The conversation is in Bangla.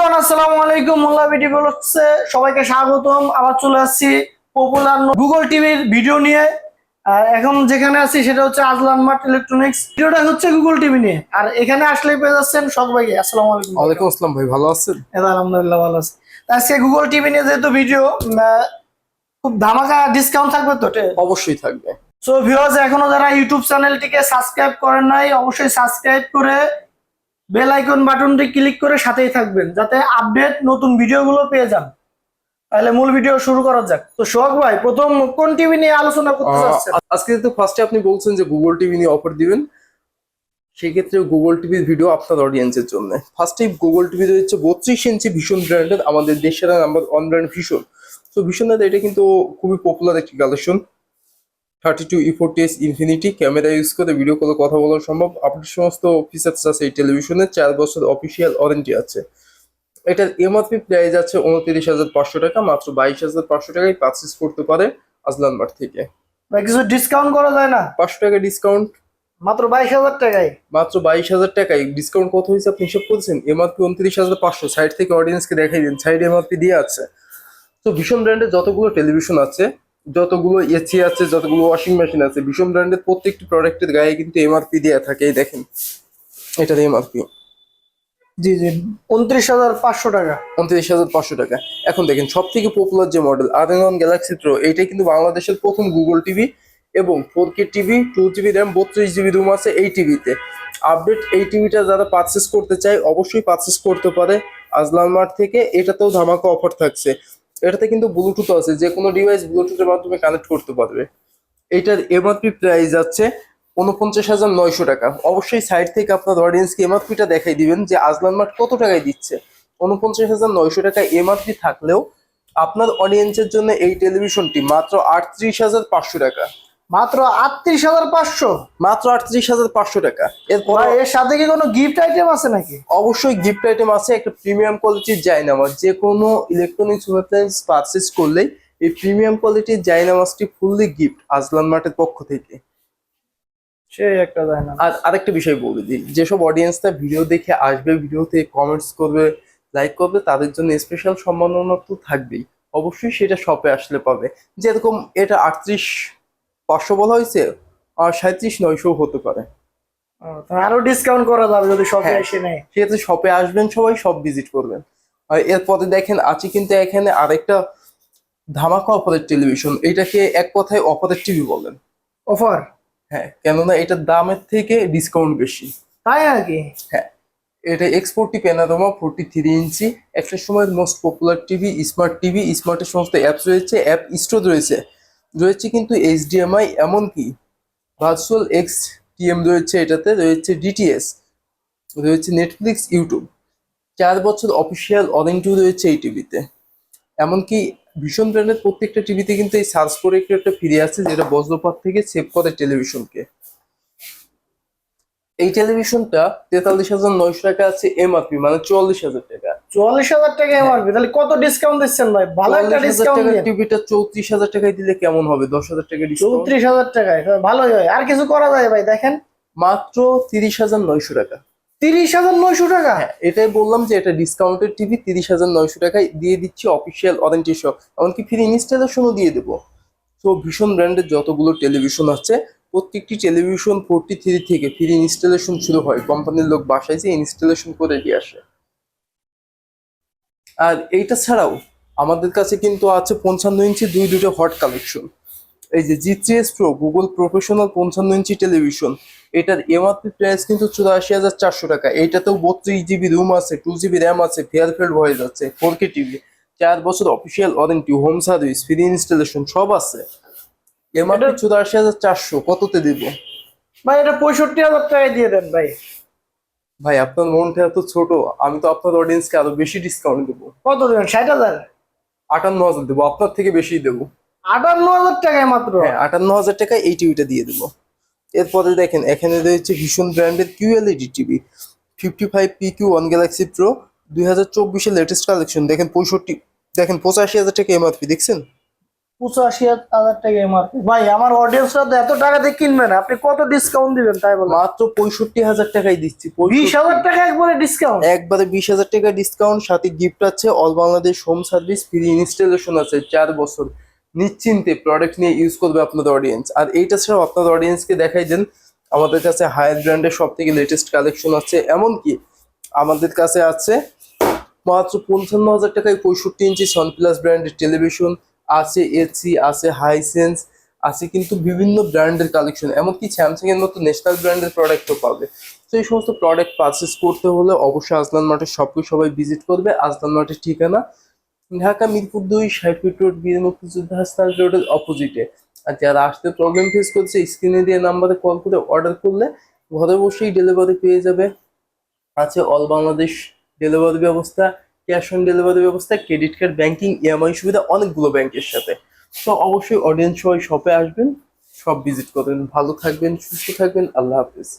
এভরিওয়ান, আসসালামু আলাইকুম। মোল্লা ভিডিও ব্লগসে সবাইকে স্বাগতম। আবার চলে আসছি পপুলার গুগল টিভির ভিডিও নিয়ে। আর এখন যেখানে আছি সেটা হচ্ছে আজলান মার্ট ইলেকট্রনিক্স। ভিডিওটা হচ্ছে গুগল টিভি নিয়ে। আর এখানে আসলেই পেয়ে যাচ্ছেন সবাইকে। আসসালামু আলাইকুম। ওয়ালাইকুম আসসালাম ভাই, ভালো আছেন? আলহামদুলিল্লাহ ভালো আছি। আজকে গুগল টিভি নিয়ে যেহেতু ভিডিও, খুব ধামাকা ডিসকাউন্ট থাকবে তো? অবশ্যই থাকবে। সো ভিউয়ার্স, এখনো যারা ইউটিউব চ্যানেলটিকে সাবস্ক্রাইব করেন নাই, অবশ্যই সাবস্ক্রাইব করে বেল আইকন বাটনটি ক্লিক করে সাথেই থাকবেন, যাতে আপডেট নতুন ভিডিওগুলো পেয়ে যান। তাহলে মূল ভিডিও শুরু করা যাক। তো সোহাগ ভাই, প্রথম কোন টিভি নিয়ে আলোচনা করতে চাচ্ছেন? আজকে তো ফার্স্টে আপনি বলছেন যে গুগল টিভি নিয়ে অফার দিবেন, সেই ক্ষেত্রে গুগল টিভির ভিডিও আপনার অডিয়েন্সের জন্য। ফার্স্টে গুগল টিভি রয়েছে 32 ইঞ্চি ভীষণ ব্র্যান্ডের, আমাদের দেশের নাম্বার 1 ব্র্যান্ড ভীষণ। তো ভীষণের এটা কিন্তু খুবই পপুলার একটি collection. 32E40S infinity camera use করে ভিডিও কলে কথা বলা সম্ভব। আপনার সমস্ত ফিচার্স আছে এই টেলিভিশনে। 4 বছর অফিসিয়াল ওয়ারেন্টি আছে। এটার এমআরপি প্রাইস আছে 29,500 টাকা। মাত্র 22,500 টাকায় পারচেজ করতে পারে আজলান মার্ট থেকে। ভাই কিছু ডিসকাউন্ট করা যায় না? 500 টাকা ডিসকাউন্ট। মাত্র 22,000 টাকায়? মাত্র 22,000 টাকায় ডিসকাউন্ট কত হয়েছে আপনি হিসাব করেছেন? এমআরপি 29,500। সাইড থেকে অডিয়েন্সকে দেখাই দিন, সাইড এমআরপি দিয়ে আছে। তো ভীষণ ব্র্যান্ডের যতগুলো টেলিভিশন আছে, যতগুলো এসি আছে, যতগুলো ওয়াশিং মেশিন আছে, ভীষণ ব্র্যান্ডের প্রত্যেকটি প্রোডাক্টের গায়ে কিন্তু এমআরপি দেওয়া থাকে। এই দেখেন এটার এমআরপি। জি জি, 29,500 টাকা। 29,500 টাকা। এখন দেখেন সব থেকে পপুলার যে মডেল R9 গ্যালাক্সি প্রো, এইটা কিন্তু বাংলাদেশের প্রথম গুগল টিভি এবং 4K TV, 2GB RAM, 32GB room আছে এই টিভিতে। আপডেট এই টিভিটা যারা পারচেস করতে চায় অবশ্যই পারচেস করতে পারে আজলান মার্ট থেকে। এটাতেও ধামাকা অফার থাকছে। এটাতে কিন্তু ব্লুটুথ আছে, যে কোনো ডিভাইস ব্লুটুথের মাধ্যমে কানেক্ট করতে পারবে। এইটার এমআরপি প্রাইস আছে 49,900 টাকা। অবশ্যই সাইড থেকে আপনার অডিয়েন্সকে এমআরপিটা দেখাই দিবেন যে আজলান মার্ট কত টাকায় দিচ্ছে। 49,900 টাকা এমআরপি থাকলেও আপনার অডিয়েন্সের জন্য এই টেলিভিশনটি মাত্র 38,500 টাকা। মাত্র 38,500? মাত্র 38,500 টাকা। এরপর এর সাথে কি কোনো গিফট আইটেম আছে নাকি? অবশ্যই গিফট আইটেম আছে। একটা প্রিমিয়াম কোয়ালিটির জায়নামাজ, যে কোনো ইলেকট্রনিক্স অ্যাপ্লায়েন্স পারচেস করলেই এই প্রিমিয়াম কোয়ালিটির জায়নামাজটি ফুললি গিফট আজলান মার্টের পক্ষ থেকে। সেই একটা যায় না। আর আরেকটা বিষয় বলে দিই, যেসব অডিয়েন্সটা ভিডিও দেখে আসবে, ভিডিওতে কমেন্টস করবে, লাইক করবে, তাদের জন্য স্পেশাল সম্মাননা তো থাকবেই। অবশ্যই সেটা শপে আসলে পাবে। যেরকম এটা 38,500 বলা হয়েছে, আর 37,900 হতে পারে। আরো ডিসকাউন্ট করা যাবে যদি শপে হ্যাঁ, এসে নেয়। সেক্ষেত্রে শপে আসবেন, সবাই সব ভিজিট করবেন। আর এরপরে দেখেন আছে কিন্তু এখানে আরেকটা ধামাকা অফারের টেলিভিশন। এটাকে এক কথায় অফারের টিভি বলেন। অফার? হ্যাঁ, কেননা এটার দামের থেকে ডিসকাউন্ট বেশি। তাই নাকি? হ্যাঁ, এটা X40 প্যানোরামা 43 ইঞ্চি, একটা সময়ের most popular TV, smart TV. স্মার্টের সমস্ত অ্যাপস রয়েছে, অ্যাপ স্টোর রয়েছে, রয়েছে কিন্তু HDMI, এমনকি ভার্চুয়াল XTM রয়েছে। এটাতে রয়েছে DTS, রয়েছে নেটফ্লিক্স, ইউটিউব। 4 বছর অফিসিয়াল ওয়ারেন্টি রয়েছে এই টিভিতে। এমনকি ভীষণ ব্র্যান্ডের প্রত্যেকটা টিভিতে কিন্তু এই সার্চ করে একটা ফিরে আছে, যেটা বজ্রপাত থেকে সেভ করে টেলিভিশনকে। এই টেলিভিশনটা 43,900 টাকা আছে এমআরপি, মানে 44,000 টাকা। 44,000 টাকা এমআরপি? তাহলে কত ডিসকাউন্ট দিচ্ছেন ভাই? ভালো একটা 44,000 ডিসকাউন্ট টাকার দিন। টিভিটা 34,000 টাকায় দিলে কেমন হবে? 10,000 টাকা ডিসকাউন্ট। 34,000 টাকায় ভালোই হয়। আর কিছু করা যায় ভাই? দেখেন মাত্র 30,900 টাকা। 30,900 টাকা? হ্যাঁ, এটাই বললাম যে এটা ডিসকাউন্টের টিভি। 30,900 টাকায় দিয়ে দিচ্ছি অফিসিয়াল ওয়ারেন্টি সহ, এমনকি ফ্রি ইনস্টলেশনও দিয়ে দেবো। তো ভীষণ ব্র্যান্ডের যতগুলো টেলিভিশন আছে, প্রত্যেকটি টেলিভিশন 43 থেকে ফ্রি ইনস্টলেশন শুরু হয়। কোম্পানির লোক বাসায় যে ইনস্টলেশন করে দিয়ে আসে। আর এইটা ছাড়াও আমাদের কাছে কিন্তু আছে 55 ইঞ্চি দুটো হট কালেকশন। এই যে G3S Pro গুগল প্রফেশনাল 55 ইঞ্চি টেলিভিশন, এটার এমআরপি প্রাইস কিন্তু 84,400 টাকা। এইটাতেও 32GB রুম আছে, 2GB র্যাম আছে, ফেয়ারফিল্ড ভয়েস আছে, 4K টিভি, 4 বছর official warranty, home service, free installation সব আছে। এমআরপি 84,400। কততে দিব ভাই এটা 65,000 টাকায় দিয়ে দেন ভাই। ভাই? আপনার মনটা এত ছোট, আমি তো আপনার অডিয়েন্সকে আরো বেশি ডিসকাউন্ট দেবো। কত দেবেন? 60,000? 58,000 দেবো, আপনার থেকে বেশি দেবো। 58,000 টাকায় মাত্র? হ্যাঁ, 58,000 টাকায় এই টিভিটা দিয়ে দেবো। এরপরে দেখেন এখানে রয়েছে ভীষণ ব্র্যান্ডের QLED TV 55PQ 1 Galaxy Pro, 2024-এর লেটেস্ট কালেকশন। দেখেন 85,000 টাকা এমআরপি, দেখছেন? 85,000 টাকা এমআরপি। ভাই আমার অডিয়েন্সরা তো এত টাকা দিয়ে কিনবে না, আপনি কত ডিসকাউন্ট দিবেন তাই বলেন? মাত্র 65,000 টাকায় দিচ্ছি। 20,000 টাকা একবারে ডিসকাউন্ট? একবারে 20,000 টাকা ডিসকাউন্ট, সাথে গিফট আছে all Bangladesh home service, free installation আছে 4 বছর। নিশ্চিন্তে প্রোডাক্ট নিয়ে ইউজ করবে আপনাদের অডিয়েন্স। আর এইটা ছাড়াও আপনাদের অডিয়েন্সকে দেখাই দেন আমাদের কাছে হায়ার ব্র্যান্ডের সব থেকে লেটেস্ট কালেকশন আছে। এমনকি আমাদের কাছে আছে মাত্র 55,000 টাকায় 65 ইঞ্চি সনপ্লাস ব্র্যান্ডের টেলিভিশন আছে, এসি আছে, হাইসেন্স আছে, কিন্তু বিভিন্ন ব্র্যান্ডের কালেকশন, এমনকি স্যামসাং এর মতো ন্যাশনাল ব্র্যান্ডের প্রোডাক্টও পাবে। তো এই সমস্ত প্রোডাক্ট পারচেস করতে হলে অবশ্যই আজলান মার্টের শপকে সবাই ভিজিট করবে। আজলান মার্টের ঠিকানা ঢাকা মিরপুর 2 60 ফিট রোড, বীর মুক্তিযোদ্ধা হাসপাতাল রোডের অপোজিটে। আর যারা আসতে প্রবলেম ফেস করছে স্ক্রিনে দিয়ে নাম্বারে কল করে অর্ডার করলে ঘরে বসেই ডেলিভারি পেয়ে যাবে। আছে অল বাংলাদেশ ডেলিভারি ব্যবস্থা, ক্যাশ অন ডেলিভারি ব্যবস্থা, ক্রেডিট কার্ড, ব্যাংকিং, ইএমআই সুবিধা অনেকগুলো ব্যাংকের সাথে। তো অবশ্যই অডিয়েন্স সবাই শপে আসবেন, সব ভিজিট করবেন। ভালো থাকবেন, সুস্থ থাকবেন, আল্লাহ হাফিজ।